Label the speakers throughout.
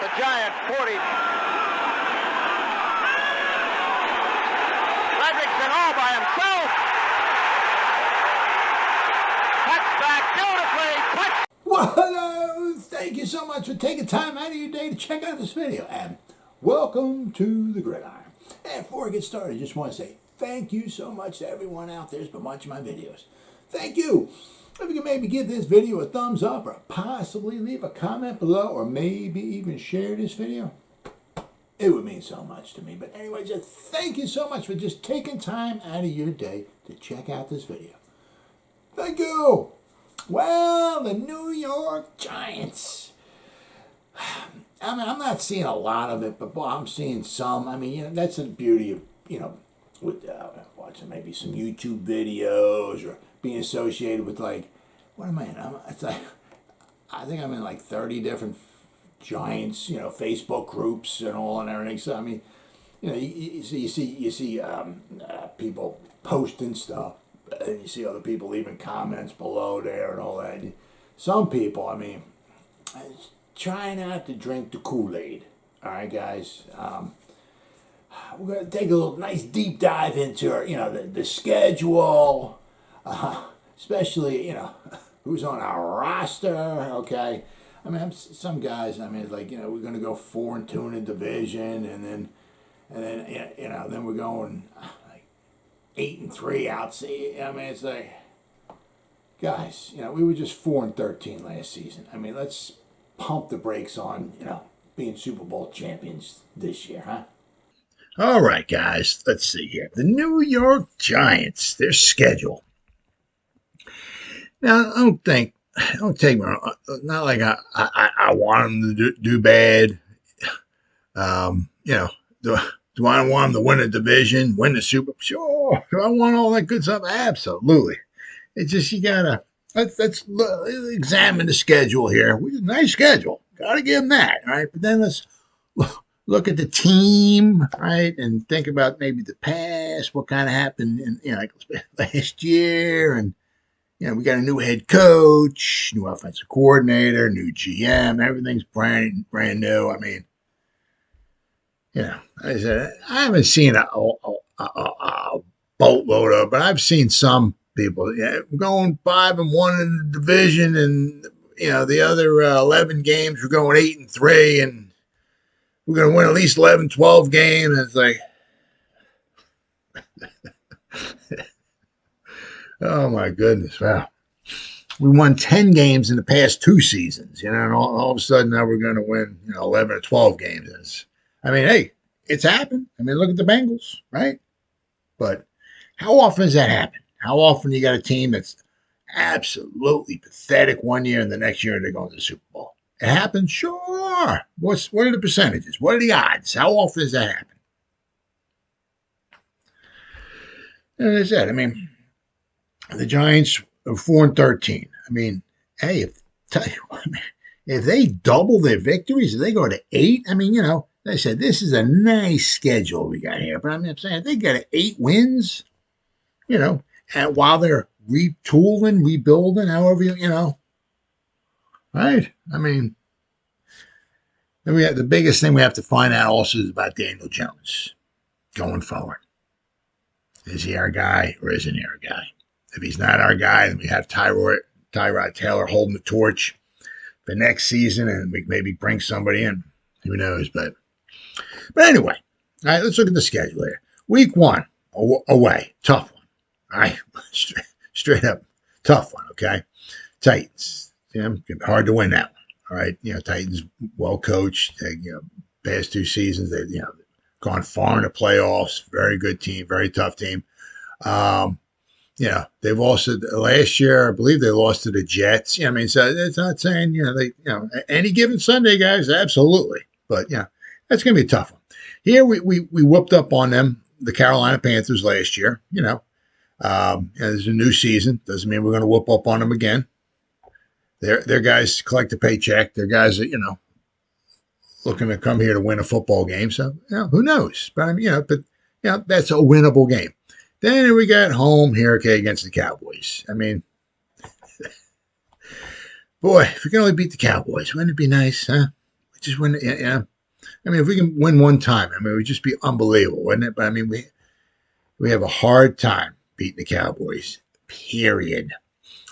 Speaker 1: the Giants 40. Fredrickson all by himself. Cuts back beautifully.
Speaker 2: Well, hello. Thank you so much for taking time out of your day to check out this video. And welcome to the Gridiron. And before I get started, I just want to say thank you so much to everyone out there who's been watching my videos. Thank you. If you can maybe give this video a thumbs up or possibly leave a comment below or maybe even share this video, it would mean so much to me. But anyway, just thank you so much for just taking time out of your day to check out this video. Thank you. Well, the New York Giants. I mean, I'm not seeing a lot of it, but boy, I'm seeing some. I mean, that's the beauty of, with watching maybe some YouTube videos or being associated with, like, what am I in? It's like, I think I'm in like 30 different Giants, Facebook groups and all and everything. So I mean, you see people posting stuff, and you see other people leaving comments below there and all that. Some people, I mean, try not to drink the Kool-Aid. All right, guys. We're gonna take a little nice deep dive into the schedule. Especially, who's on our roster, okay? I mean, some guys, I mean, like, we're going to go 4-2 in the division, and then then we're going, like, 8-3 outside. I mean, it's like, guys, we were just 4-13 last season. I mean, let's pump the brakes on, being Super Bowl champions this year, huh?
Speaker 3: All right, guys, let's see here. The New York Giants, their schedule. Now, don't take me wrong. Not like I want them to do bad. Do I want them to win a division, win the Super Bowl? Sure. Do I want all that good stuff? Absolutely. It's just let's examine the schedule here. Nice schedule. Got to give them that, all right? But then let's look at the team, right, and think about maybe the past, what kind of happened in like last year, and we got a new head coach, new offensive coordinator, new GM. Everything's brand new. I mean, like I said, I haven't seen a boatload of, but I've seen some people going 5-1 in the division, and the other 11 games we're going 8-3, and we're going to win at least 11, 12 games. And it's like, oh my goodness, wow. We won 10 games in the past 2 seasons, and all of a sudden now we're going to win, 11 or 12 games. I mean, hey, it's happened. I mean, look at the Bengals, right? But how often does that happen? How often you got a team that's absolutely pathetic one year and the next year they're going to the Super Bowl? It happens, sure. What are the percentages? What are the odds? How often does that happen? And as I said, I mean, the Giants are 4-13. I mean, hey, if they double their victories, if they go to 8, I mean, like I said, this is a nice schedule we got here. But I mean, I'm saying if they got 8 wins, and while they're retooling, rebuilding, however right? I mean, then the biggest thing we have to find out also is about Daniel Jones going forward. Is he our guy or isn't he our guy? If he's not our guy, then we have Tyrod Taylor holding the torch for next season, and we maybe bring somebody in. Who knows? But anyway, all right, let's look at the schedule here. Week 1, away, tough one. All right, straight up, tough one, okay? Titans. Hard to win that one. All right, Titans well coached. They, past 2 seasons, they've gone far in the playoffs. Very good team, very tough team. They've also last year, I believe they lost to the Jets. I mean, so it's not saying any given Sunday, guys, absolutely. But that's gonna be a tough one. Here we whooped up on them, the Carolina Panthers last year. There's a new season. Doesn't mean we're gonna whoop up on them again. Their guys collect a paycheck. They're guys that, looking to come here to win a football game. So, who knows? But, that's a winnable game. Then we got home here, against the Cowboys. I mean, boy, if we can only beat the Cowboys, wouldn't it be nice, huh? just win. You know, I mean, if we can win one time, I mean, it would just be unbelievable, wouldn't it? But I mean, we have a hard time beating the Cowboys. Period.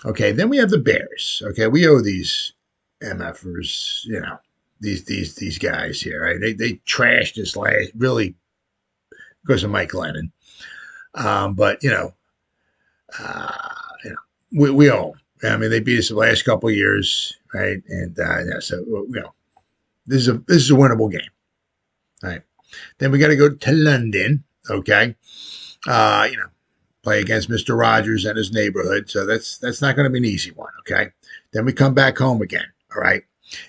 Speaker 3: Okay, then we have the Bears. Okay, we owe these MFers, you know, these guys here, right? They trashed us last, really, because of Mike Lennon. But we owe them. I mean, they beat us the last couple of years, right? And yeah, so this is a winnable game, right? Then we got to go to London, okay? Play against Mr. Rogers and his neighborhood, so that's not going to be an easy one, okay? Then we come back home again, all right?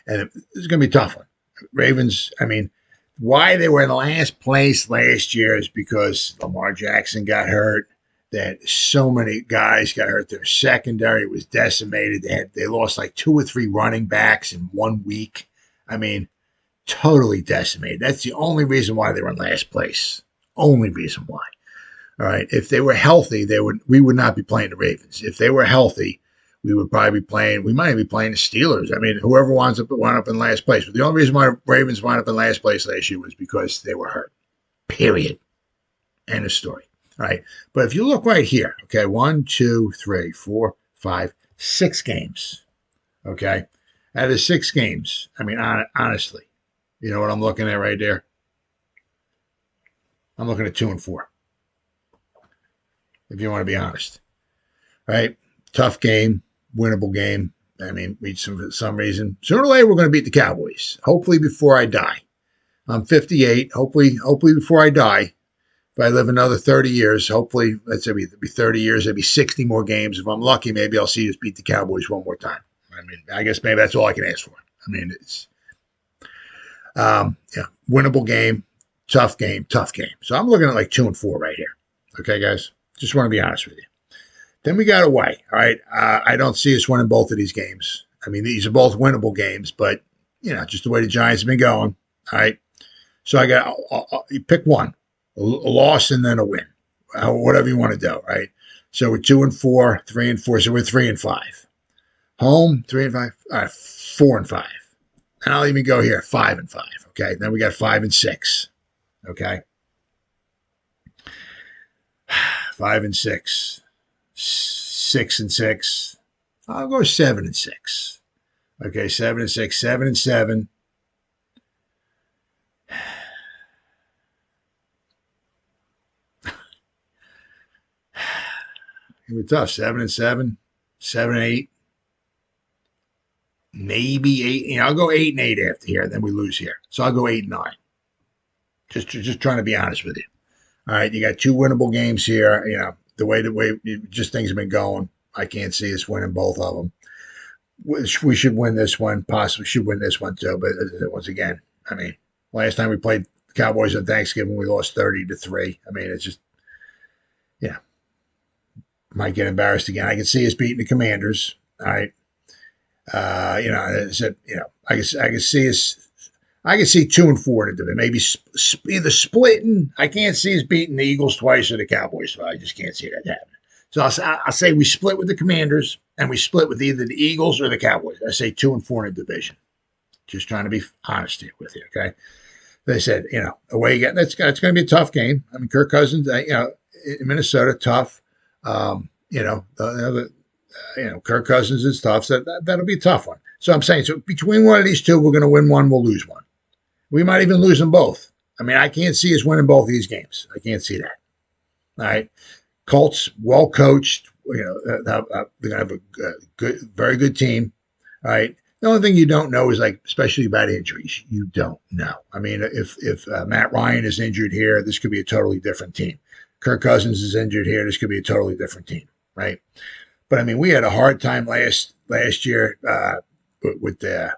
Speaker 3: And this is going to be a tough one. Ravens, I mean, why they were in last place last year is because Lamar Jackson got hurt. That so many guys got hurt. Their secondary was decimated. They lost like 2 or 3 running backs in 1 week. I mean, totally decimated. That's the only reason why they were in last place. Only reason why. All right. If they were healthy, we would not be playing the Ravens. If they were healthy, we would probably be playing. We might be playing the Steelers. I mean, whoever wound up in last place. But the only reason why Ravens wound up in last place last year was because they were hurt. Period. End of story. All right. But if you look right here, okay, 1, 2, 3, 4, 5, 6 games. Okay. Out of 6 games, I mean, honestly, you know what I'm looking at right there? I'm looking at 2 and 4. If you want to be honest. All right. Tough game, winnable game. I mean, for some reason, sooner or later, we're going to beat the Cowboys. Hopefully before I die. I'm 58. Hopefully before I die. If I live another 30 years, hopefully, let's say it'll be 30 years, it'll be 60 more games. If I'm lucky, maybe I'll see us beat the Cowboys one more time. I mean, I guess maybe that's all I can ask for. I mean, it's, winnable game, tough game. So I'm looking at like 2 and 4 right here. Okay, guys? Just want to be honest with you. Then we got away, all right? I don't see us winning both of these games. I mean, these are both winnable games, but, just the way the Giants have been going, all right? So you pick one. A loss and then a win, whatever you want to do, right? So we're 2 and 4, 3 and 4, so we're 3 and 5. Home 3 and 5, all right, 4 and 5, and I'll even go here 5 and 5. Okay, then we got 5 and 6. Okay, 5 and 6, 6 and 6. I'll go 7 and 6. Okay, 7 and 6, 7 and 7. It was tough. 7 and 7, 7 and 8, maybe 8. I'll go 8 and 8 after here. Then we lose here, so I'll go 8 and 9. Just trying to be honest with you. All right, you got 2 winnable games here. The way just things have been going, I can't see us winning both of them. We should win this one. Possibly should win this one too. But once again, I mean, last time we played the Cowboys on Thanksgiving, we lost 30-3. I mean, it's just, might get embarrassed again. I can see us beating the Commanders. All right. I said, I can see us. I can see 2 and 4 in the division. Maybe either splitting. I can't see us beating the Eagles twice or the Cowboys. So I just can't see that happening. So I'll say we split with the Commanders and we split with either the Eagles or the Cowboys. I say 2 and 4 in the division. Just trying to be honest here with you. Okay. They said, away again. It's going to be a tough game. I mean, Kirk Cousins, in Minnesota, tough. Kirk Cousins is tough, so that'll be a tough one. So I'm saying, between one of these two, we're going to win one, we'll lose one. We might even lose them both. I mean, I can't see us winning both of these games. I can't see that. All right. Colts, well coached. They're going to have a very good team. All right. The only thing you don't know is, especially about injuries, you don't know. I mean, if Matt Ryan is injured here, this could be a totally different team. Kirk Cousins is injured here, this could be a totally different team, right? But I mean, we had a hard time last year with the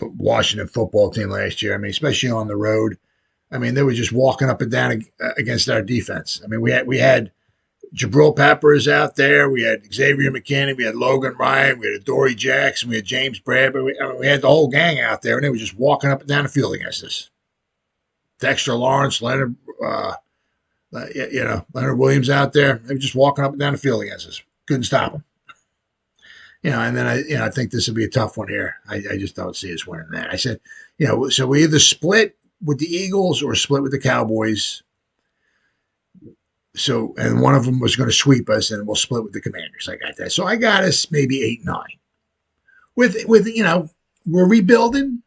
Speaker 3: Washington football team last year. I mean, especially on the road. I mean, they were just walking up and down against our defense. I mean, we had Jabrill Peppers out there. We had Xavier McKinney. We had Logan Ryan. We had Adoree Jackson. We had James Bradbury. We had the whole gang out there, and they were just walking up and down the field against us. Dexter Lawrence, Leonard Williams out there. They were just walking up and down the field against us. Couldn't stop them. And then I think this will be a tough one here. I just don't see us winning that. I said, So we either split with the Eagles or split with the Cowboys. So, and one of them was going to sweep us, and we'll split with the Commanders. I got that. So I got us maybe 8-9. With we're rebuilding,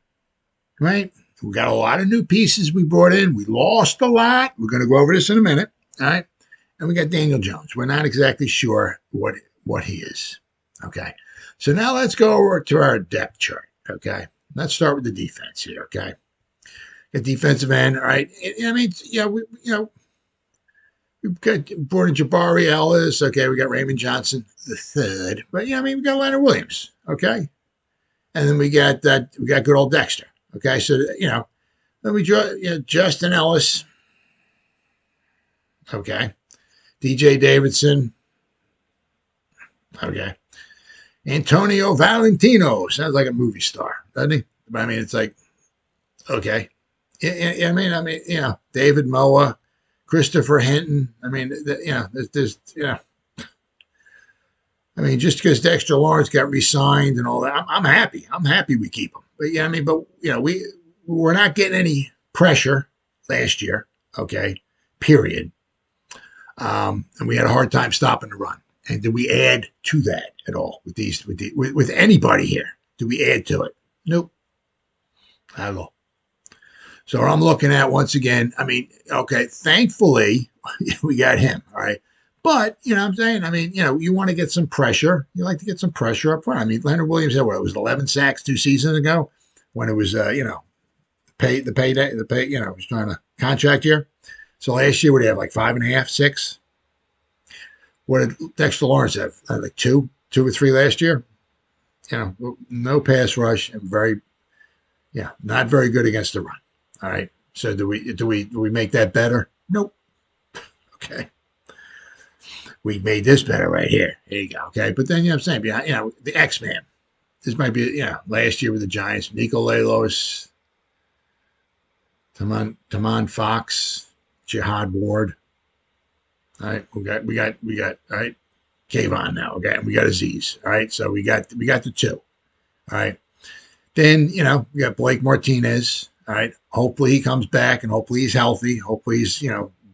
Speaker 3: right? We got a lot of new pieces we brought in. We lost a lot. We're going to go over this in a minute, all right? And we got Daniel Jones. We're not exactly sure what he is, okay? So now let's go over to our depth chart, okay? Let's start with the defense here, okay? The defensive end, all right? We've got brought in Jabari Ellis, okay? We got Raymond Johnson the third, but we got Leonard Williams, okay? And then we got good old Dexter, okay? So then we draw Justin Ellis, okay? DJ Davidson, okay? Antonio Valentino sounds like a movie star, doesn't he? But it's like, okay. David Moa, Christopher Hinton. Just because Dexter Lawrence got re-signed and all that, I'm happy. I'm happy we keep him. But we were not getting any pressure last year, okay? Period. And we had a hard time stopping the run. And did we add to that at all with anybody here? Did we add to it? Nope. I don't know. So I'm looking at once again, okay, thankfully we got him, all right. But, you want to get some pressure. You like to get some pressure up front. Leonard Williams had it was 11 sacks 2 seasons ago when it was, payday, was trying to contract year. So last year, what did he have, like 5.5, 6? What did Dexter Lawrence have? Like 2 or 3 last year? No pass rush and not very good against the run. All right. So do we make that better? Nope. Okay. We made this better right here. Here you go. Okay. But then, I'm saying, the X-Man. This might be, last year with the Giants, Nico Lalos, Tamon Fox, Jihad Ward. All right. We got, all right. Kayvon now. Okay. And we got Azeez. All right. So we got the 2. All right. Then, we got Blake Martinez. All right. Hopefully he comes back and hopefully he's healthy. Hopefully he's,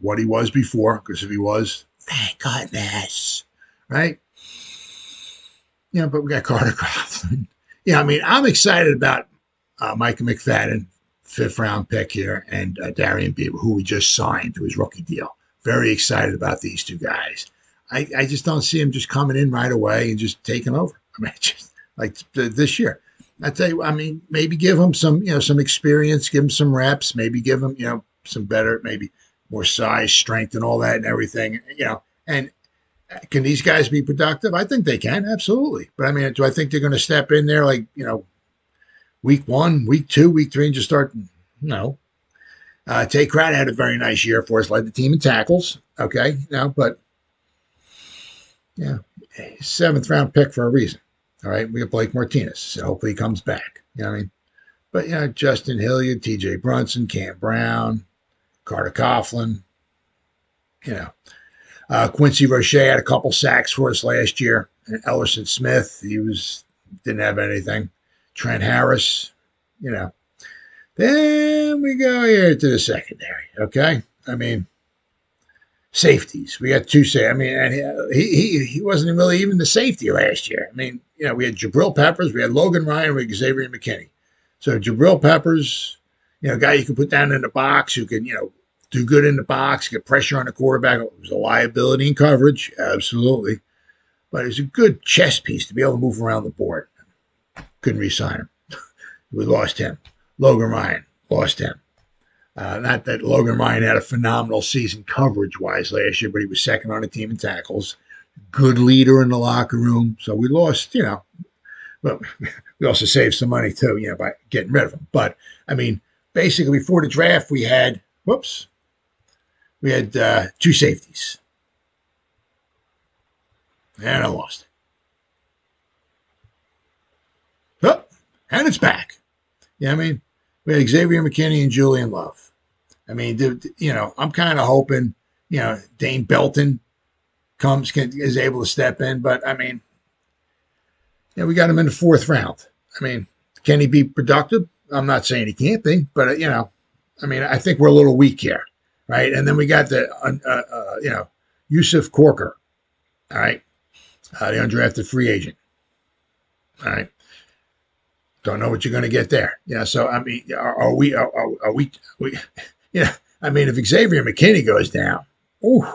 Speaker 3: what he was before. Because if he was, thank goodness. Right. But we got Carter Coughlin. I'm excited about Micah McFadden, 5th round pick here, and Darian Beaver, who we just signed to his rookie deal. Very excited about these 2 guys. I just don't see him just coming in right away and just taking over. Just like this year. I tell you, maybe give him some, some experience, give him some reps, maybe give him, some better, maybe more size, strength, and all that and everything, and can these guys be productive? I think they can, absolutely. But do I think they're going to step in there like, week 1, week 2, week 3 and just start? No. Tay Crowder had a very nice year for us, led the team in tackles. Okay. But 7th round pick for a reason. All right, we got Blake Martinez. So hopefully he comes back. But Justin Hilliard, T.J. Brunson, Cam Brown, Carter Coughlin. Quincy Roche had a couple sacks for us last year. And Ellerson Smith, didn't have anything. Trent Harris. Then we go here to the secondary. Okay, safeties. We got 2 safeties. And he wasn't really even the safety last year. We had Jabrill Peppers, we had Logan Ryan, we had Xavier McKinney. So Jabrill Peppers, guy you can put down in the box, who can, do good in the box, get pressure on the quarterback. It was a liability in coverage, absolutely. But it was a good chess piece to be able to move around the board. Couldn't re-sign him. We lost him. Logan Ryan, lost him. Not that Logan Ryan had a phenomenal season coverage-wise last year, but he was 2nd on the team in tackles. Good leader in the locker room. So we lost, but we also saved some money too, by getting rid of him. But, basically before the draft, we had 2 safeties. And I lost it. Oh, and it's back. We had Xavier McKinney and Julian Love. I'm kind of hoping, Dane Belton is able to step in, but we got him in the 4th round. Can he be productive? I'm not saying he can't be, but, I mean, I think we're a little weak here, right? And then we got the, Yusuf Corker, all right? The undrafted free agent, all right? Don't know what you're going to get there. So, I mean, are we, I mean, if Xavier McKinney goes down, ooh,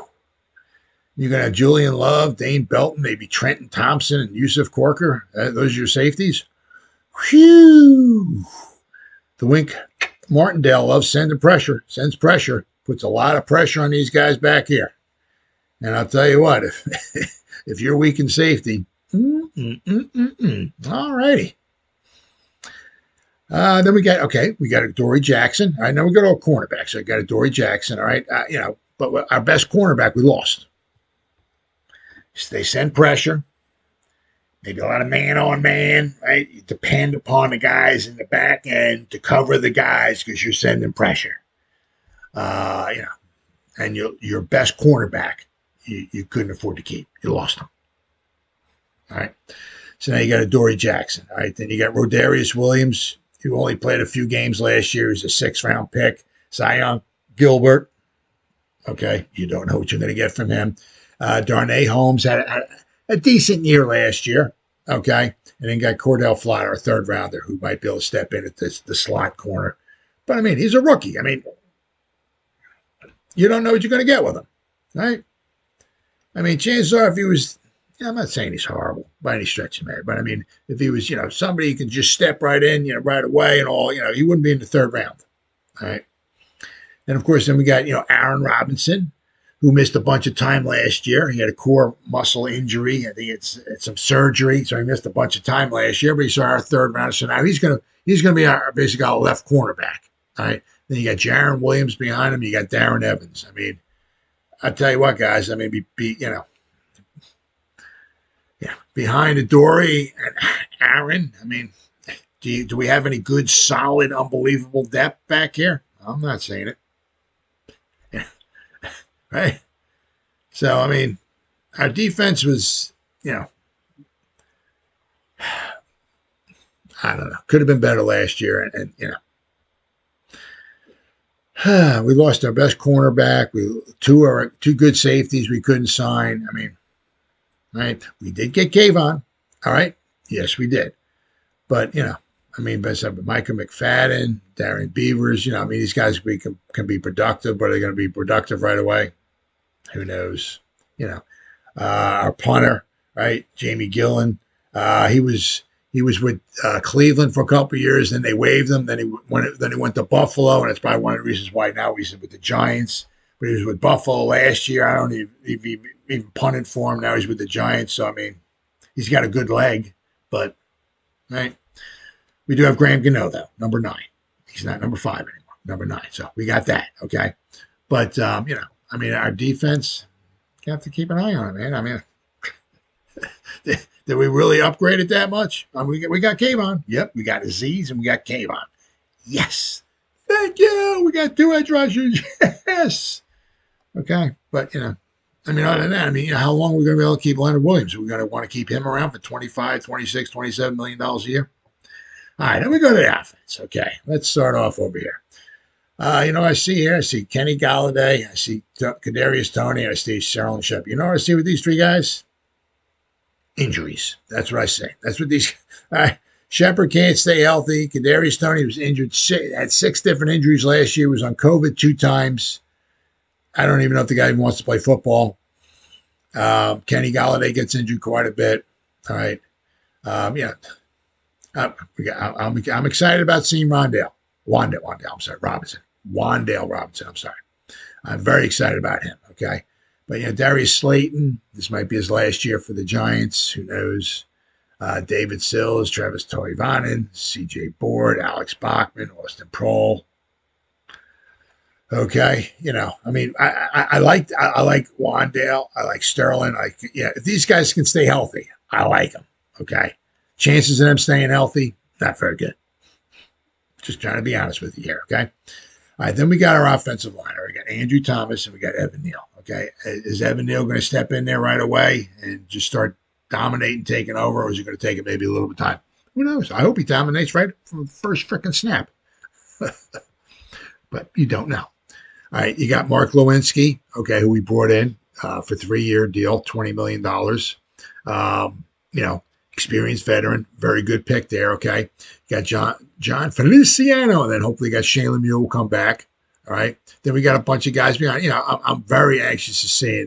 Speaker 3: you're going to have Julian Love, Dane Belton, maybe Trenton Thompson, and Yusuf Corker. Those are your safeties. Whew. The Wink Martindale loves sends pressure, puts a lot of pressure on these guys back here. And I'll tell you what, if you're weak in safety, all righty. Then we got Adoree Jackson. All right, now we go to our cornerback. So I got Adoree Jackson. All right, but our best cornerback we lost. They send pressure. Maybe a lot of man on man, right? You depend upon the guys in the back end to cover the guys because you're sending pressure. And your best cornerback, you couldn't afford to keep. You lost him. All right. So now you got Adoree Jackson. All right. Then you got Rodarius Williams, who only played a few games last year. He's a 6th-round pick. Zion Gilbert. Okay. You don't know what you're going to get from him. Darnay Holmes had a decent year last year, okay? And then got Cordell Flott, our 3rd-rounder, who might be able to step in at the slot corner. But, I mean, he's a rookie. I mean, you don't know what you're going to get with him, right? I mean, chances are if he was I'm not saying he's horrible by any stretch of the matter, but, I mean, if he was, somebody you can just step right in, right away and all, he wouldn't be in the 3rd round, all right? And, of course, then we got, Aaron Robinson, who missed a bunch of time last year. He had a core muscle injury. I think it's some surgery, so he missed a bunch of time last year. But he's our 3rd rounder, so now he's gonna be our basically our left cornerback. All right. Then you got Jaron Williams behind him. You got Darren Evans. I mean, I tell you what, guys. I mean, behind Adoree and Aaron. I mean, do we have any good, solid, unbelievable depth back here? I'm not saying it. Right. So, I mean, our defense was, I don't know, could have been better last year. And we lost our best cornerback. Two good safeties we couldn't sign. I mean, right. We did get Kayvon. All right. Yes, we did. But, but Micah McFadden, Darren Beavers, these guys can be productive, but are they going to be productive right away? Who knows? Our punter, right? Jamie Gillen. He was with Cleveland for a couple of years. Then they waived him. Then he went to Buffalo, and it's probably one of the reasons why now he's with the Giants. But he was with Buffalo last year. I don't even punted for him. Now he's with the Giants. So I mean, he's got a good leg, but right. We do have Graham Gano though, number 9. He's not number 5 anymore. Number 9. So we got that. Okay, but our defense, you have to keep an eye on it, man. I mean, did we really upgrade it that much? We got Kayvon. Yep, we got Azeez and we got Kayvon. Yes. Thank you. We got 2 edge rushers. Yes. Okay. But, other than that, how long are we going to be able to keep Leonard Williams? Are we going to want to keep him around for $25, $26, $27 million a year? All right. Then we go to the offense. Okay. Let's start off over here. I see Kenny Golladay, I see Kadarius Toney, I see Sterling Shepard. You know what I see with these 3 guys? Injuries. That's what I say. That's what these. Shepard can't stay healthy. Kadarius Toney was injured. Had 6 different injuries last year. Was on COVID 2 times. I don't even know if the guy even wants to play football. Kenny Golladay gets injured quite a bit. All right. I'm excited about seeing Wan'Dale Robinson. I'm sorry. I'm very excited about him, okay? But, Darius Slayton, this might be his last year for the Giants. Who knows? David Sills, Travis Toivonen, C.J. Board, Alex Bachman, Austin Prohl. Okay, I like Wan'Dale. I like Sterling. If these guys can stay healthy, I like them, okay? Chances of them staying healthy, not very good. Just trying to be honest with you here, okay? All right, then we got our offensive line. We got Andrew Thomas and we got Evan Neal, okay? Is Evan Neal going to step in there right away and just start dominating, taking over, or is he going to take it maybe a little bit of time? Who knows? I hope he dominates right from the first freaking snap. But you don't know. All right, you got Mark Lewinsky, okay, who we brought in for 3-year deal, $20 million. Experienced veteran, very good pick there, okay. You got John Feliciano, and then hopefully you got Shaylen Mule will come back. All right. Then we got a bunch of guys behind. I'm very anxious to see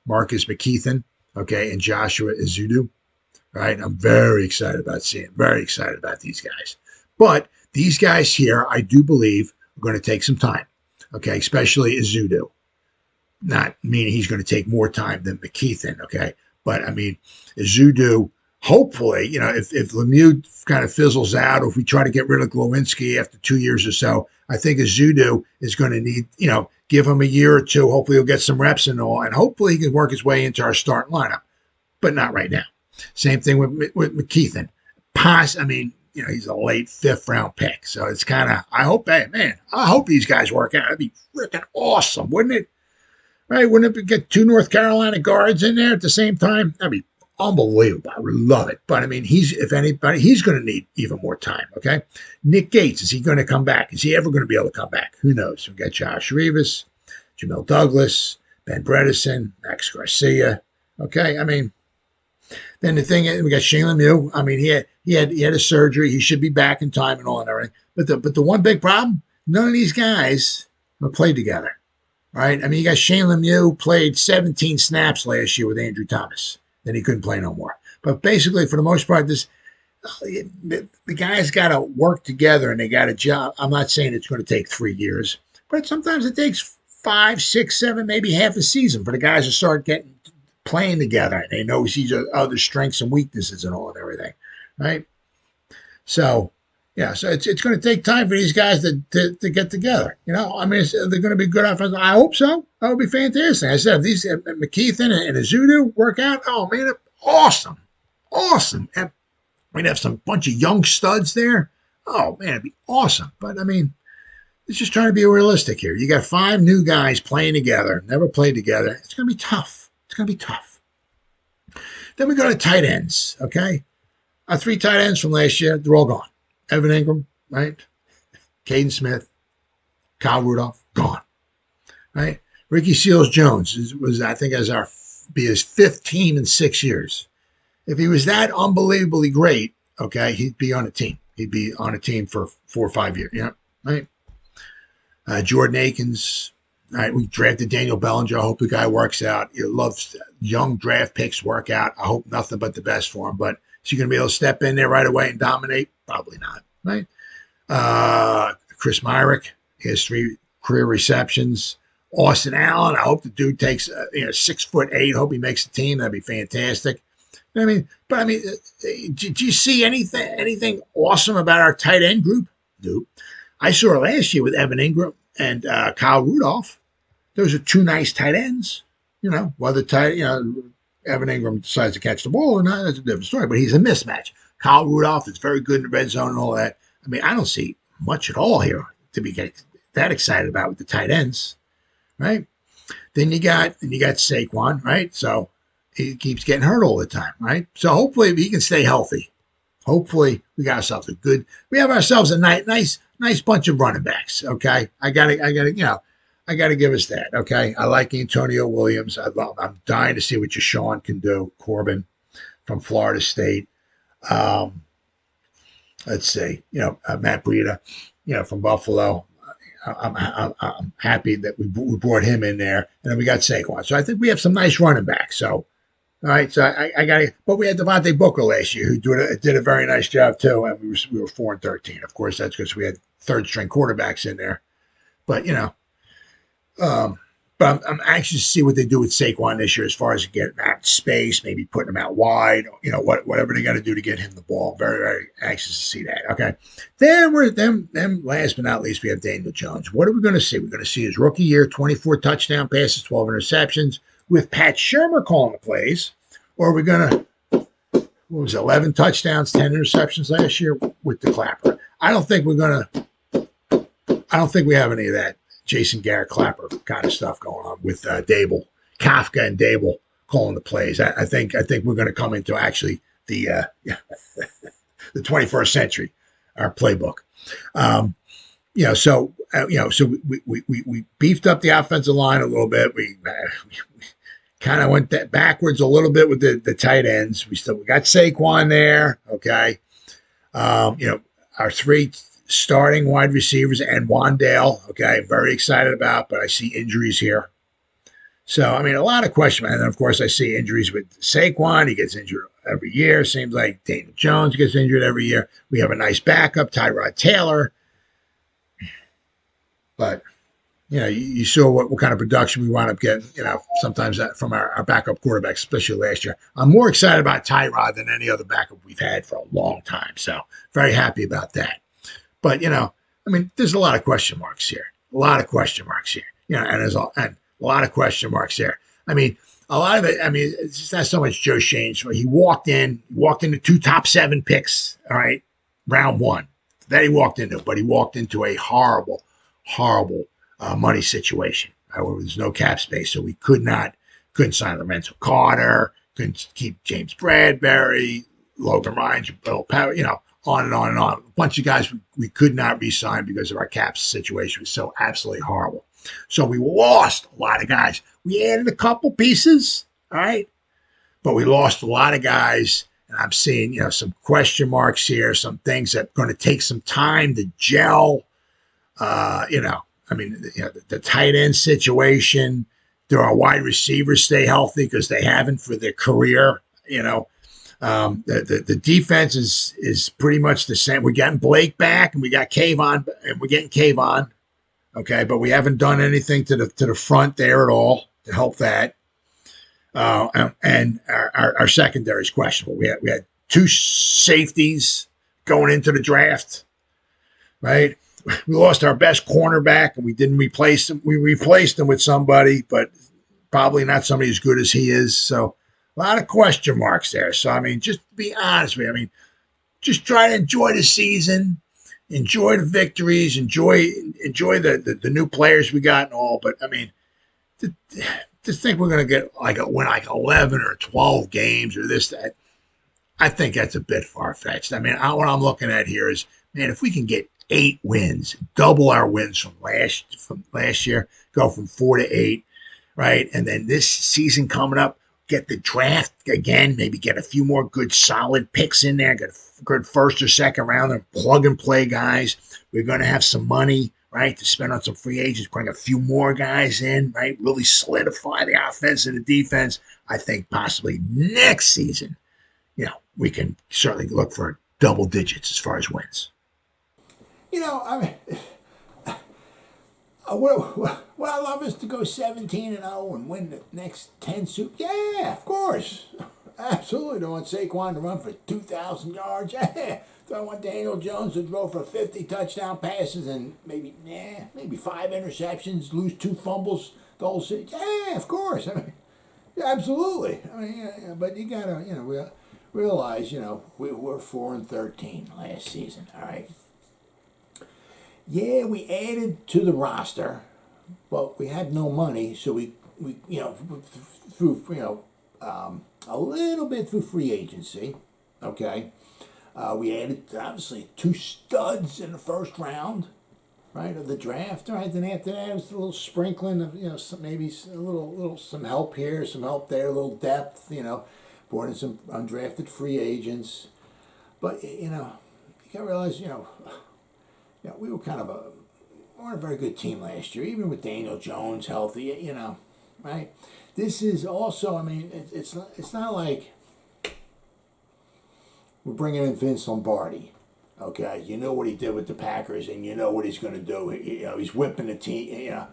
Speaker 3: Marcus McKeithen, okay, and Joshua Izudu. Right. I'm very excited about these guys. But these guys here, I do believe, are going to take some time. Okay, especially Izudu. Not meaning he's going to take more time than McKeithen, okay? But, I mean, Izudu, hopefully, if Lemieux kind of fizzles out, or if we try to get rid of Glowinski after 2 years or so, I think Izudu is going to need, give him a year or two. Hopefully he'll get some reps and all, and hopefully he can work his way into our starting lineup. But not right now. Same thing with McKeithen. He's a late 5th round pick. So it's kind of, I hope these guys work out. That'd be freaking awesome, wouldn't it? Right? Wouldn't it get 2 North Carolina guards in there at the same time? That'd be unbelievable. I would love it. But if anybody, he's going to need even more time. Okay. Nick Gates, is he going to come back? Is he ever going to be able to come back? Who knows? We've got Josh Rivas, Jamil Douglas, Ben Bredesen, Max Garcia. Okay. Then the thing is, we got Shaylen Mule. He had a surgery. He should be back in time and all and everything. But the one big problem, none of these guys have played together. Right? You got Shaylen Mule played 17 snaps last year with Andrew Thomas. Then he couldn't play no more. But basically, for the most part, the guys got to work together and they got a job. I'm not saying it's going to take 3 years, but sometimes it takes 5, 6, 7, maybe half a season for the guys to start playing together. And they know each other's strengths and weaknesses and all and everything, right? So, so it's going to take time for these guys to get together. They're going to be good offense. I hope so. That would be fantastic. I said, if these McKeithen and Izudu work out, oh, man, awesome. Awesome. And we'd have some bunch of young studs there. Oh, man, it'd be awesome. But, it's just trying to be realistic here. You got 5 new guys playing together, never played together. It's going to be tough. It's going to be tough. Then we go to tight ends, okay? Our 3 tight ends from last year, they're all gone. Evan Ingram, right? Caden Smith, Kyle Rudolph, gone, right? Ricky Seals-Jones was, I think, his 5th team in 6 years. If he was that unbelievably great, okay, he'd be on a team. He'd be on a team for 4 or 5 years, right? Jordan Akins, all right, we drafted Daniel Bellinger. I hope the guy works out. You love young draft picks work out. I hope nothing but the best for him. But is he going to be able to step in there right away and dominate? Probably not, right? Chris Myrick, he has 3 career receptions. Austin Allen, I hope the dude takes 6'8". Hope he makes the team. That'd be fantastic. Do you see anything awesome about our tight end group? Nope. I saw it last year with Evan Ingram and Kyle Rudolph. Those are 2 nice tight ends. Whether Evan Ingram decides to catch the ball or not, that's a different story. But he's a mismatch. Kyle Rudolph is very good in the red zone and all that. I don't see much at all here to be that excited about with the tight ends, right? Then you got Saquon, right? So he keeps getting hurt all the time, right? So hopefully he can stay healthy. Hopefully we have ourselves a nice bunch of running backs. Okay. I gotta give us that. Okay. I like Antonio Williams. I'm dying to see what Jashawn can do. Corbin from Florida State. Let's see, Matt Breida, from Buffalo. I'm happy that we brought him in there, and then we got Saquon. So I think we have some nice running backs. So, all right. So I got it. But we had Devontae Booker last year, who did a very nice job too, and we were 4-13. Of course, that's because we had 3rd-string quarterbacks in there. But but I'm anxious to see what they do with Saquon this year, as far as getting out in space, maybe putting him out wide. Whatever they got to do to get him the ball. Very, very anxious to see that. Okay. Then last but not least, we have Daniel Jones. What are we going to see? We're going to see his rookie year, 24 touchdown passes, 12 interceptions, with Pat Shurmur calling the plays, or are we going to, 11 touchdowns, 10 interceptions last year with the Clapper? I don't think we have any of that Jason Garrett Clapper kind of stuff going on with Dable, Kafka and Dable calling the plays. I think we're going to come into actually the the 21st century, our playbook. So we beefed up the offensive line a little bit. We kind of went backwards a little bit with the tight ends. We got Saquon there. Okay. Our 3 starting wide receivers and Waddle. Okay. Very excited about, but I see injuries here. So, a lot of questions. And then, of course, I see injuries with Saquon. He gets injured every year. Seems like Daniel Jones gets injured every year. We have a nice backup, Tyrod Taylor. But, you saw what kind of production we wound up getting, sometimes from our backup quarterbacks, especially last year. I'm more excited about Tyrod than any other backup we've had for a long time. So, very happy about that. But, there's a lot of question marks here. And there's a lot of question marks there. A lot of it, it's just not so much Joe Shane's. He walked into 2 top 7 picks, all right, round 1. That he walked into, but he walked into a horrible money situation. There's no cap space, so we couldn't sign Lorenzo Carter, couldn't keep James Bradbury, Logan Ryan, Jabrill Peppers, on and on and on. A bunch of guys we could not re-sign because of our cap situation was so absolutely horrible. So we lost a lot of guys. We added a couple pieces, all right, but we lost a lot of guys. And I'm seeing, some question marks here, some things that are going to take some time to gel. The tight end situation. Do our wide receivers stay healthy because they haven't for their career? The defense is pretty much the same. We're getting Blake back, and we got Kayvon, and we're getting Kayvon. Okay, but we haven't done anything to the front there at all to help that. And our secondary is questionable. We had 2 safeties going into the draft, right? We lost our best cornerback, and we didn't replace him. We replaced him with somebody, but probably not somebody as good as he is. So a lot of question marks there. So, just to be honest with you, just try to enjoy the season, enjoy the victories, enjoy the new players we got and all. But, to think we're going to get win 11 or 12 games or this, that, I think that's a bit far-fetched. What I'm looking at here is, if we can get 8 wins, double our wins from last year, go from 4 to 8, right? And then this season coming up, get the draft again, maybe get a few more good solid picks in there, get a good first or second round and plug and play guys. We're going to have some money, right, to spend on some free agents, bring a few more guys in, right, really solidify the offense and the defense. I think possibly next season, we can certainly look for double digits as far as wins.
Speaker 2: What I love is to go 17-0 and win the next 10 Super. Yeah, of course. Absolutely. Don't want Saquon to run for 2,000 yards. Yeah. Do I want Daniel Jones to throw for 50 touchdown passes and maybe 5 interceptions, lose 2 fumbles the whole season? Yeah, of course. Absolutely. But you gotta, realize, we were 4-13 last season. All right. Yeah, we added to the roster, but we had no money, so we through a little bit through free agency. Okay, we added obviously 2 studs in the first round, right, of the draft. Right, then after that it was a little sprinkling of maybe a little some help here, some help there, a little depth. Brought in some undrafted free agents, but you gotta realize we were kind of weren't a very good team last year, even with Daniel Jones healthy, right? This is also, it's not like we're bringing in Vince Lombardi, okay? You know what he did with the Packers, and you know what he's going to do. He's whipping the team,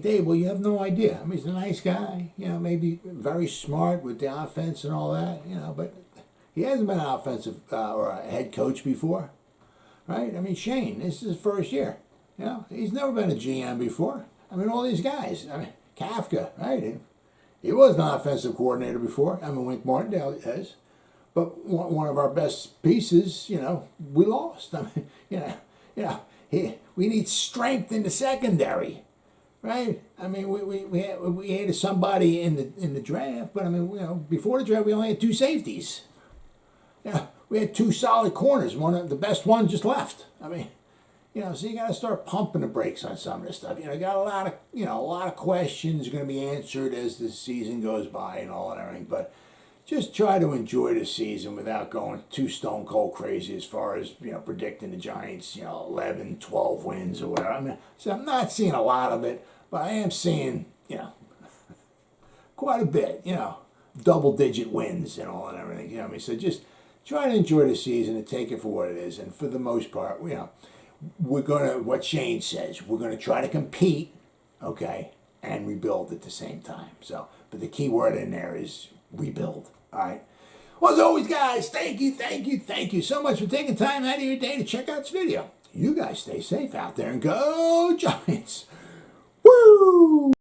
Speaker 2: Dave, well, you have no idea. He's a nice guy, maybe very smart with the offense and all that, but he hasn't been an offensive or a head coach before. Right? Shane, this is his first year. He's never been a GM before. All these guys. Kafka, right? He was an offensive coordinator before. Wink Martindale has. But one of our best pieces, we lost. We need strength in the secondary, right? We had somebody in the draft, but before the draft we only had 2 safeties. We had 2 solid corners. One of the best one just left. I mean, so you got to start pumping the brakes on some of this stuff. Got a lot of questions going to be answered as the season goes by and all and everything. But just try to enjoy the season without going too stone cold crazy as far as, predicting the Giants, 11, 12 wins or whatever. I mean, so I'm not seeing a lot of it, but I am seeing, quite a bit, double-digit wins and all and everything. So just try to enjoy the season and take it for what it is. And for the most part, we're going to, what Shane says, we're going to try to compete, okay, and rebuild at the same time. So, but the key word in there is rebuild, all right? Well, as always, guys, thank you so much for taking time out of your day to check out this video. You guys stay safe out there and go Giants. Woo!